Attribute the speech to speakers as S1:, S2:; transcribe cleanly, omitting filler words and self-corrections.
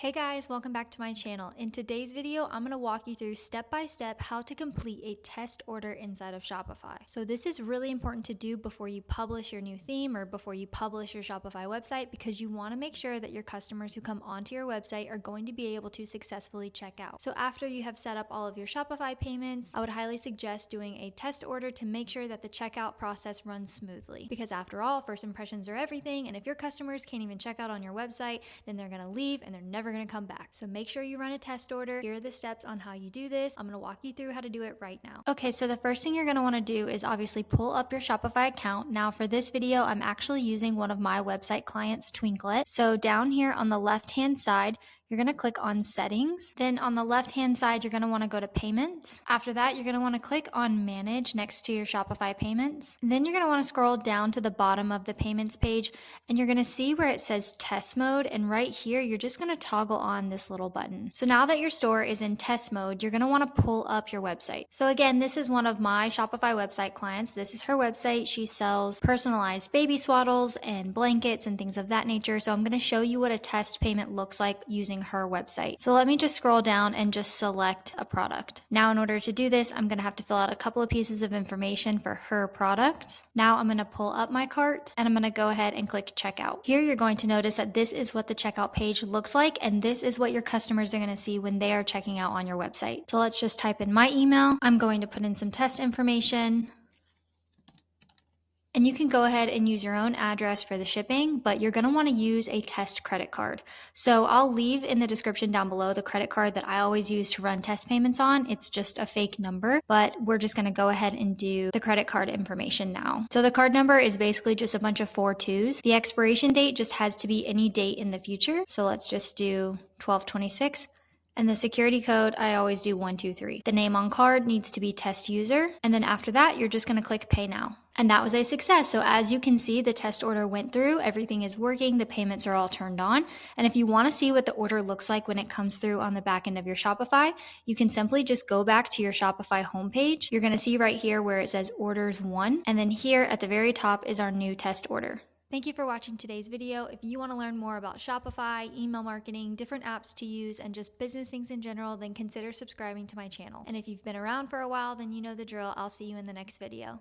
S1: Hey guys, welcome back to my channel. In today's video, I'm going to walk you through step by step how to complete a test order inside of Shopify. So this is really important to do before you publish your new theme or before you publish your Shopify website, because you want to make sure that your customers who come onto your website are going to be able to successfully check out. So after you have set up all of your Shopify payments, I would highly suggest doing a test order to make sure that the checkout process runs smoothly. Because after all, first impressions are everything, and if your customers can't even check out on your website, then they're going to leave and they're never going to come back. So make sure you run a test order. Here are the steps on how you do this. I'm going to walk you through how to do it right now. Okay, so the first thing you're going to want to do is obviously pull up your Shopify account. Now for this video, I'm actually using one of my website clients, Twinklet. So down here on the left hand side, you're going to click on settings. Then on the left hand side, you're going to want to go to payments. After that, you're going to want to click on manage next to your Shopify payments. And then you're going to want to scroll down to the bottom of the payments page, and you're going to see where it says test mode. And right here, you're just going to toggle on this little button. So now that your store is in test mode, you're going to want to pull up your website. So again, this is one of my Shopify website clients. This is her website. She sells personalized baby swaddles and blankets and things of that nature. So I'm going to show you what a test payment looks like using her website. So let me just scroll down and just select a product. Now in order to do this, I'm going to have to fill out a couple of pieces of information for her products. Now I'm going to pull up my cart and I'm going to go ahead and click checkout. Here you're going to notice that this is what the checkout page looks like, and this is what your customers are going to see when they are checking out on your website. So let's just type in my email. I'm going to put in some test information. And you can go ahead and use your own address for the shipping, but you're going to want to use a test credit card. So I'll leave in the description down below the credit card that I always use to run test payments on. It's just a fake number, but we're just going to go ahead and do the credit card information now. So the card number is basically just a bunch of 4 2s. The expiration date just has to be any date in the future. So let's just do 12/26. And the security code, I always do 123. The name on card needs to be test user. And then after that, you're just going to click pay now. And that was a success. So as you can see, the test order went through, everything is working, the payments are all turned on. And if you want to see what the order looks like when it comes through on the back end of your Shopify, you can simply just go back to your Shopify homepage. You're going to see right here where it says orders 1. And then here at the very top is our new test order. Thank you for watching today's video. If you want to learn more about Shopify, email marketing, different apps to use, and just business things in general, then consider subscribing to my channel. And if you've been around for a while, then you know the drill. I'll see you in the next video.